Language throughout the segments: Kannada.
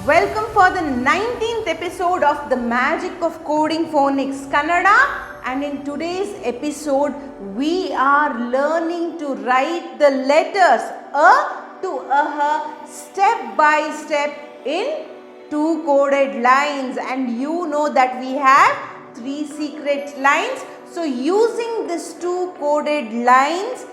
Welcome for the 19th episode of the Magic of Coding Phonics Kannada, and in today's episode we are learning to write the letters A to step by step in 2 coded lines, and you know that we have 3 secret lines. So using these 2 coded lines,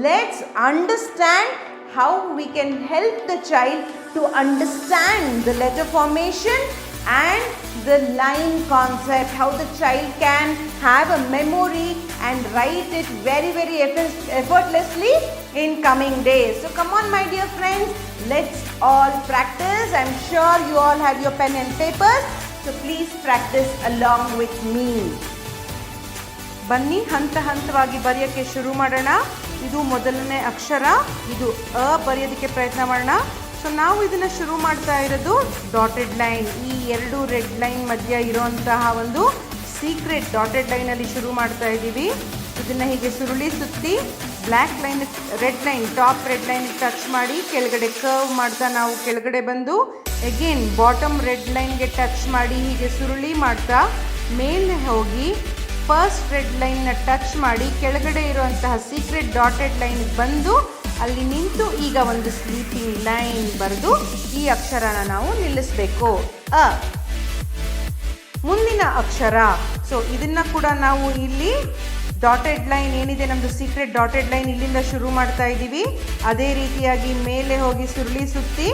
let's understand how we can help the child to understand the letter formation and the line concept, how the child can have a memory and write it very effortlessly in coming days. So come on my dear friends, let's all practice. I'm sure you all have your pen and papers, so please practice along with me. ಬನ್ನಿ ಹಂತವಾಗಿ ಬರೆಯೋಕ್ಕೆ ಶುರು ಮಾಡೋಣ. ಇದು ಮೊದಲನೇ ಅಕ್ಷರ, ಇದು ಅ ಬರೆಯೋದಕ್ಕೆ ಪ್ರಯತ್ನ ಮಾಡೋಣ. ಸೊ ನಾವು ಇದನ್ನು ಶುರು ಮಾಡ್ತಾ ಇರೋದು ಡಾಟೆಡ್ ಲೈನ್, ಈ 2 ರೆಡ್ ಲೈನ್ ಮಧ್ಯ ಇರೋಂತಹ ಒಂದು ಸೀಕ್ರೆಟ್ ಡಾಟೆಡ್ ಲೈನಲ್ಲಿ ಶುರು ಮಾಡ್ತಾ ಇದ್ದೀವಿ. ಇದನ್ನು ಹೀಗೆ ಸುತ್ತಿ black line, red line, top red line touch ಮಾಡಿ ಕೆಳಗಡೆ ಕರ್ವ್ ಮಾಡ್ತಾ ನಾವು ಕೆಳಗಡೆ ಬಂದು ಅಗೇನ್ ಬಾಟಮ್ ರೆಡ್ ಲೈನ್ಗೆ ಟಚ್ ಮಾಡಿ ಹೀಗೆ ಸುರುಳಿ ಮಾಡ್ತಾ ಮೇಲೆ ಹೋಗಿ ಫಸ್ಟ್ ರೆಡ್ ಲೈನ್ನ ಟಚ್ ಮಾಡಿ ಕೆಳಗಡೆ ಇರುವಂತಹ ಸೀಕ್ರೆಟ್ ಡಾಟೆಡ್ ಲೈನ್ಗೆ ಬಂದು ಅಲ್ಲಿ ನಿಂತು ಈಗ ಒಂದು ಸ್ಲೀಪಿಂಗ್ ಲೈನ್ ಬರೆದು ಈ ಅಕ್ಷರನ ನಾವು ನಿಲ್ಲಿಸಬೇಕು. ಅ ಮುಂದಿನ ಅಕ್ಷರ. ಸೊ ಇದನ್ನು ಕೂಡ ನಾವು ಇಲ್ಲಿ ಡಾಟೆಡ್ ಲೈನ್ ಏನಿದೆ ನಮ್ಮದು ಸೀಕ್ರೆಟ್ ಡಾಟೆಡ್ ಲೈನ್, ಇಲ್ಲಿಂದ ಶುರು ಮಾಡ್ತಾ ಇದ್ದೀವಿ. ಅದೇ ರೀತಿಯಾಗಿ ಮೇಲೆ ಹೋಗಿ ಸುರುಳಿ ಸುತ್ತಿ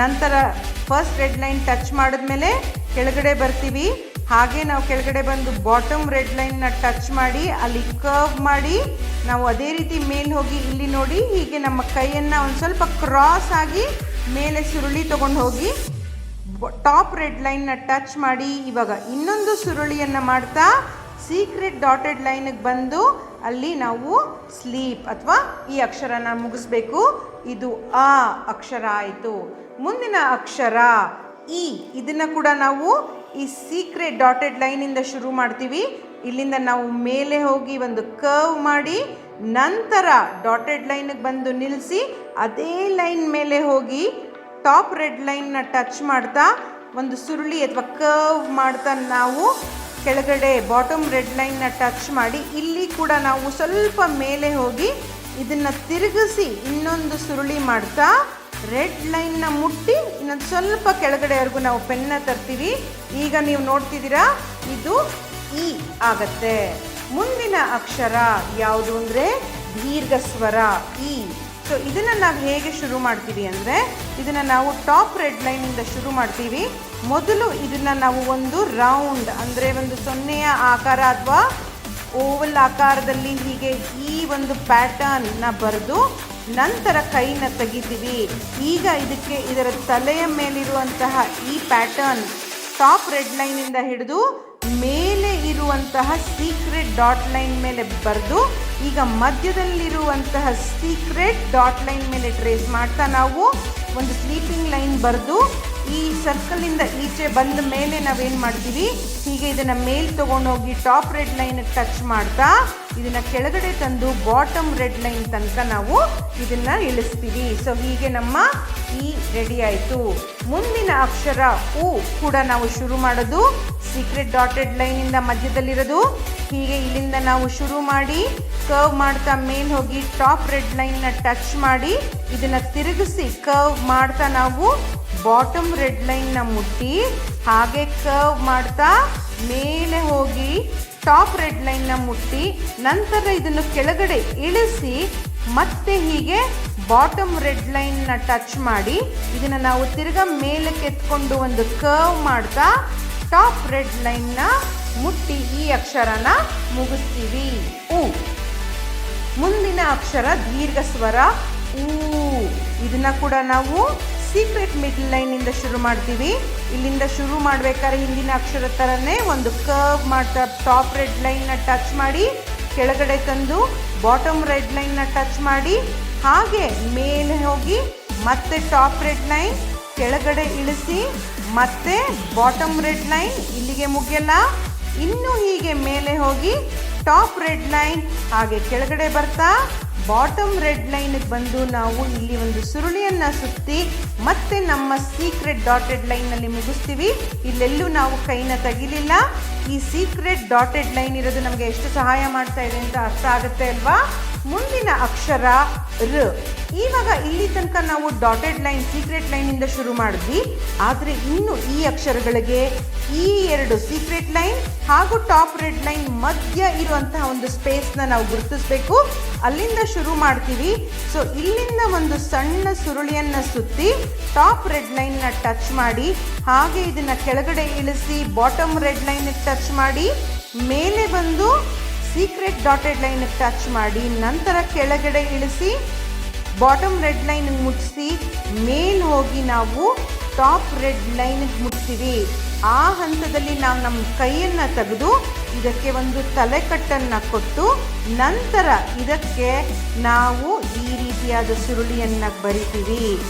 ನಂತರ ಫಸ್ಟ್ ರೆಡ್ ಲೈನ್ ಟಚ್ ಮಾಡಿದ್ಮೇಲೆ ಕೆಳಗಡೆ ಬರ್ತೀವಿ. ಹಾಗೆ ನಾವು ಕೆಳಗಡೆ ಬಂದು ಬಾಟಮ್ ರೆಡ್ ಲೈನ್ನ ಟಚ್ ಮಾಡಿ ಅಲ್ಲಿ ಕರ್ವ್ ಮಾಡಿ ನಾವು ಅದೇ ರೀತಿ ಮೇಲೆ ಹೋಗಿ ಇಲ್ಲಿ ನೋಡಿ ಹೀಗೆ ನಮ್ಮ ಕೈಯನ್ನು ಒಂದು ಸ್ವಲ್ಪ ಕ್ರಾಸ್ ಆಗಿ ಮೇಲೆ ಸುರುಳಿ ತೊಗೊಂಡು ಹೋಗಿ ಟಾಪ್ ರೆಡ್ ಲೈನ್ನ ಟಚ್ ಮಾಡಿ ಇವಾಗ ಇನ್ನೊಂದು ಸುರುಳಿಯನ್ನು ಮಾಡ್ತಾ ಸೀಕ್ರೆಟ್ ಡಾಟೆಡ್ ಲೈನಿಗೆ ಬಂದು ಅಲ್ಲಿ ನಾವು ಸ್ಲೀಪ್ ಅಥವಾ ಈ ಅಕ್ಷರನ ಮುಗಿಸ್ಬೇಕು. ಇದು ಆ ಅಕ್ಷರ ಆಯಿತು. ಮುಂದಿನ ಅಕ್ಷರ ಇ. ಇದನ್ನು ಕೂಡ ನಾವು ಈ ಸೀಕ್ರೆಟ್ ಡಾಟೆಡ್ ಲೈನಿಂದ ಶುರು ಮಾಡ್ತೀವಿ. ಇಲ್ಲಿಂದ ನಾವು ಮೇಲೆ ಹೋಗಿ ಒಂದು ಕರ್ವ್ ಮಾಡಿ ನಂತರ ಡಾಟೆಡ್ ಲೈನಿಗೆ ಬಂದು ನಿಲ್ಲಿಸಿ ಅದೇ ಲೈನ್ ಮೇಲೆ ಹೋಗಿ ಟಾಪ್ ರೆಡ್ ಲೈನ್ನ ಟಚ್ ಮಾಡ್ತಾ ಒಂದು ಸುರುಳಿ ಅಥವಾ ಕರ್ವ್ ಮಾಡ್ತಾ ನಾವು ಕೆಳಗಡೆ ಬಾಟಮ್ ರೆಡ್ ಲೈನ್ನ ಟಚ್ ಮಾಡಿ ಇಲ್ಲಿ ಕೂಡ ನಾವು ಸ್ವಲ್ಪ ಮೇಲೆ ಹೋಗಿ ಇದನ್ನು ತಿರುಗಿಸಿ ಇನ್ನೊಂದು ಸುರುಳಿ ಮಾಡ್ತಾ ರೆಡ್ ಲೈನ್ನ ಮುಟ್ಟಿ ಇನ್ನೊಂದು ಸ್ವಲ್ಪ ಕೆಳಗಡೆವರೆಗೂ ನಾವು ಪೆನ್ನ ತರ್ತೀವಿ. ಈಗ ನೀವು ನೋಡ್ತಿದ್ದೀರಾ ಇದು ಇ ಆಗತ್ತೆ. ಮುಂದಿನ ಅಕ್ಷರ ಯಾವುದು ಅಂದರೆ ದೀರ್ಘ ಸ್ವರ ಇ. ಸೊ ಇದನ್ನು ನಾವು ಹೇಗೆ ಶುರು ಮಾಡ್ತೀವಿ ಅಂದರೆ ಇದನ್ನು ನಾವು ಟಾಪ್ ರೆಡ್ ಲೈನಿಂದ ಶುರು ಮಾಡ್ತೀವಿ. ಮೊದಲು ಇದನ್ನು ನಾವು ಒಂದು ರೌಂಡ್ ಅಂದರೆ ಒಂದು ಸೊನ್ನೆಯ ಆಕಾರ ಅಥವಾ ಓವಲ್ ಆಕಾರದಲ್ಲಿ ಹೀಗೆ ಈ ಒಂದು ಪ್ಯಾಟರ್ನ್ನ ಬರೆದು ನಂತರ ಕೈನ ತೆಗಿತೀವಿ. ಈಗ ಇದರ ತಲೆಯ ಮೇಲಿರುವಂತಹ ಈ ಪ್ಯಾಟರ್ನ್ ಟಾಪ್ ರೆಡ್ ಲೈನಿಂದ ಹಿಡಿದು ಮೇಲೆ ಇರುವಂತಹ ಸೀಕ್ರೆಟ್ ಡಾಟ್ ಲೈನ್ ಮೇಲೆ ಬರೆದು ಈಗ ಮಧ್ಯದಲ್ಲಿರುವಂತಹ ಸೀಕ್ರೆಟ್ ಡಾಟ್ ಲೈನ್ ಮೇಲೆ ಟ್ರೇಸ್ ಮಾಡ್ತಾ ನಾವು ಒಂದು ಸ್ಲೀಪಿಂಗ್ ಲೈನ್ ಬರೆದು ಈ ಸರ್ಕಲಿಂದ ಈಚೆ ಬಂದ ಮೇಲೆ ನಾವೇನು ಮಾಡ್ತೀವಿ, ಹೀಗೆ ಇದನ್ನು ಮೇಲೆ ತೊಗೊಂಡೋಗಿ ಟಾಪ್ ರೆಡ್ ಲೈನಿಗೆ ಟಚ್ ಮಾಡ್ತಾ ಇದನ್ನು ಕೆಳಗಡೆ ತಂದು ಬಾಟಮ್ ರೆಡ್ ಲೈನ್ ತನಕ ನಾವು ಇದನ್ನು ಇಳಿಸ್ತೀವಿ. ಸೊ ಹೀಗೆ ನಮ್ಮ ಈ ರೆಡಿ ಆಯಿತು. ಮುಂದಿನ ಅಕ್ಷರ ಉ ಕೂಡ ನಾವು ಶುರು ಮಾಡೋದು ಸೀಕ್ರೆಟ್ ಡಾಟೆಡ್ ಲೈನಿಂದ ಮಧ್ಯದಲ್ಲಿರೋದು. ಹೀಗೆ ಇಲ್ಲಿಂದ ನಾವು ಶುರು ಮಾಡಿ ಕರ್ವ್ ಮಾಡ್ತಾ ಮೇಲೆ ಹೋಗಿ ಟಾಪ್ ರೆಡ್ ಲೈನ್ನ ಟಚ್ ಮಾಡಿ ಇದನ್ನು ತಿರುಗಿಸಿ ಕರ್ವ್ ಮಾಡ್ತಾ ನಾವು ಬಾಟಮ್ ರೆಡ್ ಲೈನ್ನ ಮುಟ್ಟಿ ಹಾಗೆ ಕರ್ವ್ ಮಾಡ್ತಾ ಮೇಲೆ ಹೋಗಿ ಟಾಪ್ ರೆಡ್ ಲೈನ್ನ ಮುಟ್ಟಿ ನಂತರ ಇದನ್ನು ಕೆಳಗಡೆ ಇಳಿಸಿ ಮತ್ತೆ ಹೀಗೆ ಬಾಟಮ್ ರೆಡ್ ಲೈನ್ನ ಟಚ್ ಮಾಡಿ ಇದನ್ನು ನಾವು ತಿರ್ಗಾ ಮೇಲಕ್ಕೆ ಎತ್ಕೊಂಡು ಒಂದು ಕರ್ವ್ ಮಾಡ್ತಾ ಟಾಪ್ ರೆಡ್ ಲೈನ್ನ ಮುಟ್ಟಿ ಈ ಅಕ್ಷರನ ಮುಗಿಸ್ತೀವಿ. ಉ. ಮುಂದಿನ ಅಕ್ಷರ ದೀರ್ಘ ಸ್ವರ ಊ. ಇದನ್ನು ಕೂಡ ನಾವು ಸೀಕ್ರೆಟ್ ಮಿಡ್ಲ್ ಲೈನಿಂದ ಶುರು ಮಾಡ್ತೀವಿ. ಇಲ್ಲಿಂದ ಶುರು ಮಾಡಬೇಕಾದ್ರೆ ಹಿಂದಿನ ಅಕ್ಷರ ಥರನೇ ಒಂದು ಕರ್ವ್ ಮಾಡ್ತಾ ಟಾಪ್ ರೆಡ್ ಲೈನ್ನ ಟಚ್ ಮಾಡಿ ಕೆಳಗಡೆ ತಂದು ಬಾಟಮ್ ರೆಡ್ ಲೈನ್ನ ಟಚ್ ಮಾಡಿ ಹಾಗೆ ಮೇಲೆ ಹೋಗಿ ಮತ್ತೆ ಟಾಪ್ ರೆಡ್ ಲೈನ್ ಕೆಳಗಡೆ ಇಳಿಸಿ ಮತ್ತೆ ಬಾಟಮ್ ರೆಡ್ ಲೈನ್, ಇಲ್ಲಿಗೆ ಮುಗಿಯಲ್ಲ, ಇನ್ನೂ ಹೀಗೆ ಮೇಲೆ ಹೋಗಿ ಟಾಪ್ ರೆಡ್ ಲೈನ್ ಹಾಗೆ ಕೆಳಗಡೆ ಬರ್ತಾ ಬಾಟಮ್ ರೆಡ್ ಲೈನ್ಗೆ ಬಂದು ನಾವು ಇಲ್ಲಿ ಒಂದು ಸುರುಳಿಯನ್ನು ಸುತ್ತಿ ಮತ್ತೆ ನಮ್ಮ ಸೀಕ್ರೆಟ್ ಡಾಟೆಡ್ ಲೈನ್ನಲ್ಲಿ ಮುಗಿಸ್ತೀವಿ. ಇಲ್ಲೆಲ್ಲೂ ನಾವು ಕೈನ ತೆಗಿಲಿಲ್ಲ. ಈ ಸೀಕ್ರೆಟ್ ಡಾಟೆಡ್ ಲೈನ್ ಇರೋದು ನಮಗೆ ಎಷ್ಟು ಸಹಾಯ ಮಾಡ್ತಾ ಇದೆ ಅಂತ ಅರ್ಥ ಆಗುತ್ತೆ ಅಲ್ವಾ? ಮುಂದಿನ ಅಕ್ಷರ ರ. ಇವಾಗ ಇಲ್ಲಿ ತನಕ ನಾವು ಡಾಟೆಡ್ ಲೈನ್ ಸೀಕ್ರೆಟ್ ಲೈನಿಂದ ಶುರು ಮಾಡಿದ್ವಿ. ಆದರೆ ಇನ್ನು ಈ ಅಕ್ಷರಗಳಿಗೆ ಈ ಎರಡು ಸೀಕ್ರೆಟ್ ಲೈನ್ ಹಾಗೂ ಟಾಪ್ ರೆಡ್ ಲೈನ್ ಮಧ್ಯ ಇರುವಂತಹ ಒಂದು ಸ್ಪೇಸ್ನ ನಾವು ಗುರುತಿಸಬೇಕು. ಅಲ್ಲಿಂದ ಶುರು ಮಾಡ್ತೀವಿ. ಸೊ ಇಲ್ಲಿಂದ ಒಂದು ಸಣ್ಣ ಸುರುಳಿಯನ್ನು ಸುತ್ತಿ ಟಾಪ್ ರೆಡ್ ಲೈನ್ನ ಟಚ್ ಮಾಡಿ, ಹಾಗೆ ಇದನ್ನು ಕೆಳಗಡೆ ಇಳಿಸಿ ಬಾಟಮ್ ರೆಡ್ ಲೈನ್ಗೆ ಟಚ್ ಮಾಡಿ, ಮೇಲೆ ಬಂದು ಸೀಕ್ರೆಟ್ ಡಾಟೆಡ್ ಲೈನ್ಗೆ ಟಚ್ ಮಾಡಿ, ನಂತರ ಕೆಳಗಡೆ ಇಳಿಸಿ ಬಾಟಮ್ ರೆಡ್ ಲೈನ್ಗೆ ಮುಟ್ಟಿಸಿ ಮೇಲೆ ಹೋಗಿ ನಾವು ಟಾಪ್ ರೆಡ್ ಲೈನ್ಗೆ ಮುಟ್ತೀವಿ. ಆ ಹಂತದಲ್ಲಿ ನಾವು ನಮ್ಮ ಕೈಯನ್ನು ತೆಗೆದು ಇದಕ್ಕೆ ಒಂದು ತಲೆಕಟ್ಟನ್ನು ಕೊಟ್ಟು ನಂತರ ಇದಕ್ಕೆ ನಾವು ಈ ರೀತಿಯಾದ ಸುರುಳಿಯನ್ನು ಬರಿತೀವಿ.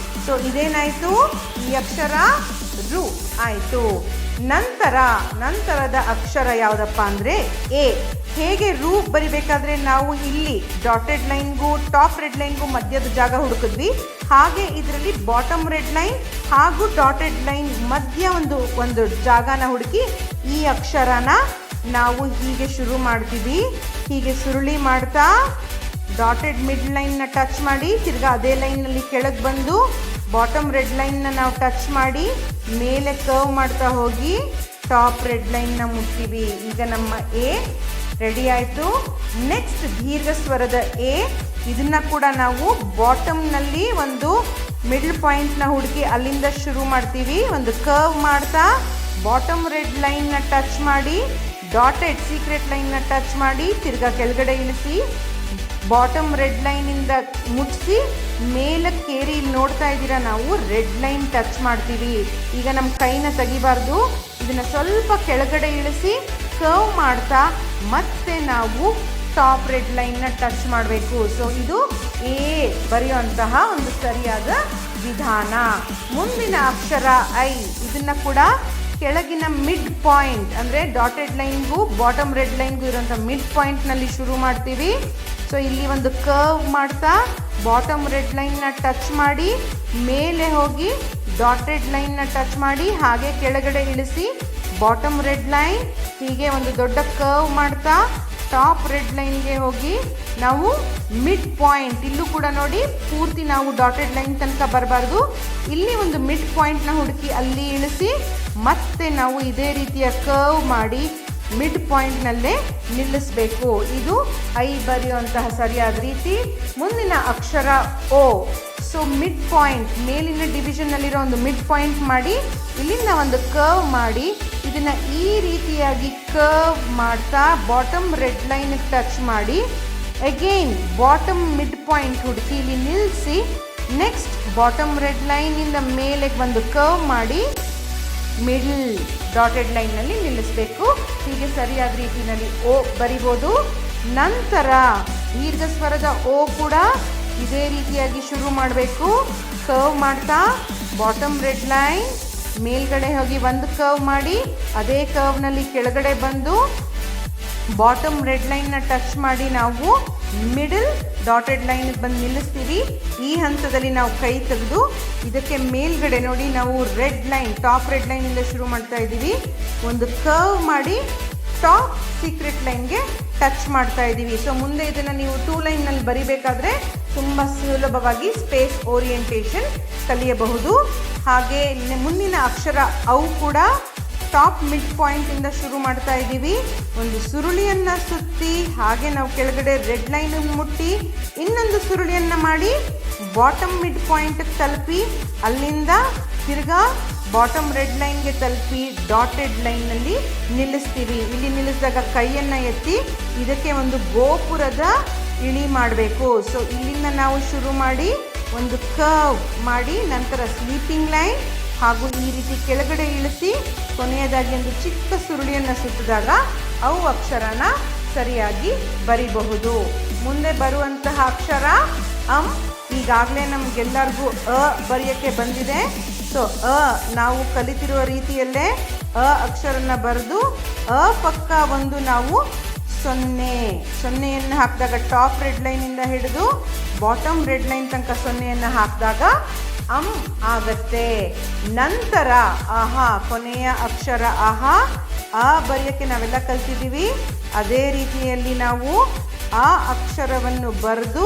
ಸೊ ಇದೇನಾಯಿತು? ಈ ಅಕ್ಷರ ರು ಆಯಿತು. ನಂತರದ ಅಕ್ಷರ ಯಾವುದಪ್ಪ ಅಂದರೆ ಎ. ಹೇಗೆ ರು ಬರಿಬೇಕಾದ್ರೆ ನಾವು ಇಲ್ಲಿ ಡಾಟೆಡ್ ಲೈನ್ಗೂ ಟಾಪ್ ರೆಡ್ ಲೈನ್ಗೂ ಮಧ್ಯದ ಜಾಗ ಹುಡುಕಿದ್ವಿ, ಹಾಗೆ ಇದರಲ್ಲಿ ಬಾಟಮ್ ರೆಡ್ ಲೈನ್ ಹಾಗೂ ಡಾಟೆಡ್ ಲೈನ್ ಮಧ್ಯ ಒಂದು ಜಾಗನ ಹುಡುಕಿ ಈ ಅಕ್ಷರನ ನಾವು ಹೀಗೆ ಶುರು ಮಾಡ್ತೀವಿ. ಹೀಗೆ ಸುರುಳಿ ಮಾಡ್ತಾ ಡಾಟೆಡ್ ಮಿಡ್ ಲೈನ್ನ ಟಚ್ ಮಾಡಿ, ತಿರ್ಗಾ ಅದೇ ಲೈನ್ನಲ್ಲಿ ಕೆಳಗೆ ಬಂದು ಬಾಟಮ್ ರೆಡ್ ಲೈನ್ನ ನಾವು ಟಚ್ ಮಾಡಿ ಮೇಲೆ ಕರ್ವ್ ಮಾಡ್ತಾ ಹೋಗಿ ಟಾಪ್ ರೆಡ್ ಲೈನ್ನ ಮುಟ್ತೀವಿ. ಈಗ ನಮ್ಮ ಎ ರೆಡಿ ಆಯಿತು. ನೆಕ್ಸ್ಟ್ ದೀರ್ಘ ಸ್ವರದ ಎ. ಇದನ್ನು ಕೂಡ ನಾವು ಬಾಟಮ್ನಲ್ಲಿ ಒಂದು ಮಿಡ್ಲ್ ಪಾಯಿಂಟ್ನ ಹುಡುಕಿ ಅಲ್ಲಿಂದ ಶುರು ಮಾಡ್ತೀವಿ. ಒಂದು ಕರ್ವ್ ಮಾಡ್ತಾ ಬಾಟಮ್ ರೆಡ್ ಲೈನ್ನ ಟಚ್ ಮಾಡಿ ಡಾಟೆಡ್ ಸೀಕ್ರೆಟ್ ಲೈನ್ನ ಟಚ್ ಮಾಡಿ ತಿರ್ಗಾ ಕೆಳಗಡೆ ಇಳಿಸಿ ಬಾಟಮ್ ರೆಡ್ ಲೈನಿಂದ ಮುಟ್ಟಿಸಿ ಮೇಲಕ್ಕೇರಿ ಇಲ್ಲಿ ನೋಡ್ತಾ ಇದ್ದೀರಾ ನಾವು ರೆಡ್ ಲೈನ್ ಟಚ್ ಮಾಡ್ತೀವಿ. ಈಗ ನಮ್ಮ ಕೈನ ತೆಗಿಬಾರ್ದು, ಇದನ್ನು ಸ್ವಲ್ಪ ಕೆಳಗಡೆ ಇಳಿಸಿ ಕರ್ವ್ ಮಾಡ್ತಾ ಮತ್ತೆ ನಾವು ಟಾಪ್ ರೆಡ್ ಲೈನ್ನ ಟಚ್ ಮಾಡಬೇಕು. ಸೊ ಇದು ಎ ಬರೆಯುವಂತಹ ಒಂದು ಸರಿಯಾದ ವಿಧಾನ. ಮುಂದಿನ ಅಕ್ಷರ ಐ. ಇದನ್ನು ಕೂಡ ಕೆಳಗಿನ ಮಿಡ್ ಪಾಯಿಂಟ್ ಅಂದರೆ ಡಾಟೆಡ್ ಲೈನ್ಗೂ ಬಾಟಮ್ ರೆಡ್ ಲೈನ್ಗೂ ಇರುವಂಥ ಮಿಡ್ ಪಾಯಿಂಟ್ನಲ್ಲಿ ಶುರು ಮಾಡ್ತೀವಿ. ಸೊ ಇಲ್ಲಿ ಒಂದು ಕರ್ವ್ ಮಾಡ್ತಾ ಬಾಟಮ್ ರೆಡ್ ಲೈನ್ನ ಟಚ್ ಮಾಡಿ ಮೇಲೆ ಹೋಗಿ ಡಾಟೆಡ್ ಲೈನ್ನ ಟಚ್ ಮಾಡಿ ಹಾಗೆ ಕೆಳಗಡೆ ಇಳಿಸಿ ಬಾಟಮ್ ರೆಡ್ ಲೈನ್, ಹೀಗೆ ಒಂದು ದೊಡ್ಡ ಕರ್ವ್ ಮಾಡ್ತಾ ಟಾಪ್ ರೆಡ್ ಲೈನ್ಗೆ ಹೋಗಿ ನಾವು ಮಿಡ್ ಪಾಯಿಂಟ್, ಇಲ್ಲೂ ಕೂಡ ನೋಡಿ ಪೂರ್ತಿ ನಾವು ಡಾಟೆಡ್ ಲೈನ್ ತನಕ ಬರಬಾರ್ದು, ಇಲ್ಲಿ ಒಂದು ಮಿಡ್ ಪಾಯಿಂಟ್ನ ಹುಡುಕಿ ಅಲ್ಲಿ ಇಳಿಸಿ ಮತ್ತೆ ನಾವು ಇದೇ ರೀತಿಯ ಕರ್ವ್ ಮಾಡಿ ಮಿಡ್ ಪಾಯಿಂಟ್ನಲ್ಲೇ ನಿಲ್ಲಿಸಬೇಕು. ಇದು ಐ ಬರೆಯುವಂತಹ ಸರಿಯಾದ ರೀತಿ. ಮುಂದಿನ ಅಕ್ಷರ ಓ. ಸೊ ಮಿಡ್ ಪಾಯಿಂಟ್, ಮೇಲಿನ ಡಿವಿಷನ್ನಲ್ಲಿರೋ ಒಂದು ಮಿಡ್ ಪಾಯಿಂಟ್ ಮಾಡಿ ಇಲ್ಲಿಂದ ಒಂದು ಕರ್ವ್ ಮಾಡಿ ಇದನ್ನು ಈ ರೀತಿಯಾಗಿ ಕರ್ವ್ ಮಾಡ್ತಾ ಬಾಟಮ್ ರೆಡ್ ಲೈನ್ಗೆ ಟಚ್ ಮಾಡಿ ಅಗೇನ್ ಬಾಟಮ್ ಮಿಡ್ ಪಾಯಿಂಟ್ ಹುಡುಕಿ ಇಲ್ಲಿ ನಿಲ್ಲಿಸಿ ನೆಕ್ಸ್ಟ್ ಬಾಟಮ್ ರೆಡ್ ಲೈನಿಂದ ಮೇಲೆ ಒಂದು ಕರ್ವ್ ಮಾಡಿ ಮಿಡ್ಲ್ ಡಾಟೆಡ್ ಲೈನ್ನಲ್ಲಿ ನಿಲ್ಲಿಸಬೇಕು. ಹೀಗೆ ಸರಿಯಾದ ರೀತಿಯಲ್ಲಿ ಓ ಬರಿಬೋದು. ನಂತರ ದೀರ್ಘ ಸ್ವರದ ಓ ಕೂಡ ಇದೇ ರೀತಿಯಾಗಿ ಶುರು ಮಾಡಬೇಕು. ಕರ್ವ್ ಮಾಡ್ತಾ ಬಾಟಮ್ ರೆಡ್ ಲೈನ್ ಮೇಲ್ಗಡೆ ಹೋಗಿ ಒಂದು ಕರ್ವ್ ಮಾಡಿ ಅದೇ ಕರ್ವ್ನಲ್ಲಿ ಕೆಳಗಡೆ ಬಂದು ಬಾಟಮ್ ರೆಡ್ ಲೈನ್ನ ಟಚ್ ಮಾಡಿ ನಾವು ಮಿಡಲ್ ಡಾಟೆಡ್ ಲೈನ್ಗೆ ಬಂದು ನಿಲ್ಲಿಸ್ತೀವಿ. ಈ ಹಂತದಲ್ಲಿ ನಾವು ಕೈ ತೆಗೆದು ಇದಕ್ಕೆ ಮೇಲ್ಗಡೆ ನೋಡಿ ನಾವು ರೆಡ್ ಲೈನ್ ಟಾಪ್ ರೆಡ್ ಲೈನಿಂದ ಶುರು ಮಾಡ್ತಾ ಇದ್ದೀವಿ, ಒಂದು ಕರ್ವ್ ಮಾಡಿ ಟಾಪ್ ಸೀಕ್ರೆಟ್ ಲೈನ್ಗೆ ಟಚ್ ಮಾಡ್ತಾ ಇದ್ದೀವಿ. ಸೊ ಮುಂದೆ ಇದನ್ನು ನೀವು 2 ಲೈನ್ನಲ್ಲಿ ಬರಿಬೇಕಾದ್ರೆ ತುಂಬ ಸುಲಭವಾಗಿ ಸ್ಪೇಸ್ ಓರಿಯೆಂಟೇಷನ್ ಕಲಿಯಬಹುದು. ಹಾಗೆ ಮುಂದಿನ ಅಕ್ಷರ ಅವು ಕೂಡ ಟಾಪ್ ಮಿಡ್ ಪಾಯಿಂಟಿಂದ ಶುರು ಮಾಡ್ತಾ ಇದ್ದೀವಿ. ಒಂದು ಸುರುಳಿಯನ್ನು ಸುತ್ತಿ ಹಾಗೆ ನಾವು ಕೆಳಗಡೆ ರೆಡ್ ಲೈನಿಗೆ ಮುಟ್ಟಿ ಇನ್ನೊಂದು ಸುರುಳಿಯನ್ನು ಮಾಡಿ ಬಾಟಮ್ ಮಿಡ್ ಪಾಯಿಂಟಿಗೆ ತಲುಪಿ ಅಲ್ಲಿಂದ ತಿರ್ಗಾ ಬಾಟಮ್ ರೆಡ್ ಲೈನ್ಗೆ ತಲುಪಿ ಡಾಟೆಡ್ ಲೈನ್ನಲ್ಲಿ ನಿಲ್ಲಿಸ್ತೀವಿ. ಇಲ್ಲಿ ನಿಲ್ಲಿಸಿದಾಗ ಕೈಯನ್ನು ಎತ್ತಿ ಇದಕ್ಕೆ ಒಂದು ಗೋಪುರದ ಇಳಿ ಮಾಡಬೇಕು. ಸೊ ಇಲ್ಲಿಂದ ನಾವು ಶುರು ಮಾಡಿ ಒಂದು ಕರ್ವ್ ಮಾಡಿ ನಂತರ ಸ್ಲೀಪಿಂಗ್ ಲೈನ್ ಹಾಗೂ ಈ ರೀತಿ ಕೆಳಗಡೆ ಇಳಿಸಿ ಕೊನೆಯದಾಗಿ ಒಂದು ಚಿಕ್ಕ ಸುರುಳಿಯನ್ನು ಸುತ್ತಿದಾಗ ಅವು ಅಕ್ಷರನ ಸರಿಯಾಗಿ ಬರಿಬಹುದು. ಮುಂದೆ ಬರುವಂತಹ ಅಕ್ಷರ ಅಂ. ಈಗಾಗಲೇ ನಮಗೆಲ್ಲರಿಗೂ ಅ ಬರೆಯೋಕ್ಕೆ ಬಂದಿದೆ. ಸೊ ಅ ನಾವು ಕಲಿತಿರುವ ರೀತಿಯಲ್ಲೇ ಅ ಅಕ್ಷರನ ಬರೆದು ಅ ಪಕ್ಕ ಒಂದು ನಾವು ಸೊನ್ನೆಯನ್ನು ಹಾಕಿದಾಗ ಟಾಪ್ ರೆಡ್ ಲೈನಿಂದ ಹಿಡಿದು ಬಾಟಮ್ ರೆಡ್ ಲೈನ್ ತನಕ ಸೊನ್ನೆಯನ್ನು ಹಾಕಿದಾಗ ಆಗತ್ತೆ. ನಂತರ ಕೊನೆಯ ಅಕ್ಷರ ಬರೆಯೋಕ್ಕೆ ನಾವೆಲ್ಲ ಕಲ್ತಿದ್ದೀವಿ. ಅದೇ ರೀತಿಯಲ್ಲಿ ನಾವು ಆ ಅಕ್ಷರವನ್ನು ಬರೆದು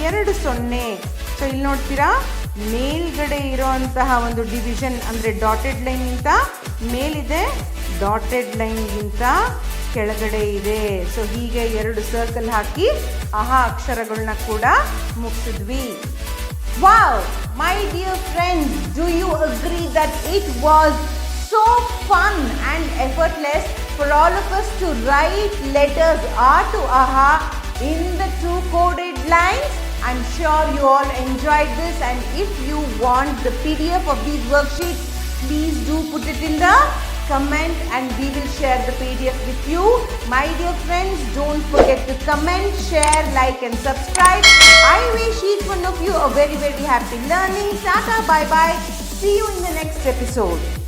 2 0. ಸೊ ಇಲ್ಲಿ ನೋಡ್ತೀರಾ, ಮೇಲ್ಗಡೆ ಇರೋಂತಹ ಒಂದು ಡಿವಿಷನ್ ಅಂದರೆ ಡಾಟೆಡ್ ಲೈನ್ಗಿಂತ ಮೇಲಿದೆ, ಡಾಟೆಡ್ ಲೈನ್ಗಿಂತ ಕೆಳಗಡೆ ಇದೆ. ಸೊ ಹೀಗೆ 2 ಸರ್ಕಲ್ ಹಾಕಿ ಅಕ್ಷರಗಳನ್ನ ಕೂಡ ಮುಗಿಸಿದ್ವಿ. Wow, my dear friends, do you agree that it was so fun and effortless for all of us to write letters A to AHA in the 2 coded lines? I'm sure you all enjoyed this, and if you want the PDF of these worksheets, please do put it in the comment and we will share the PDF with you. My dear friends, don't forget to comment, share, like and subscribe. I wish each one of you a very, very happy learning. Tata, bye bye. See you in the next episode.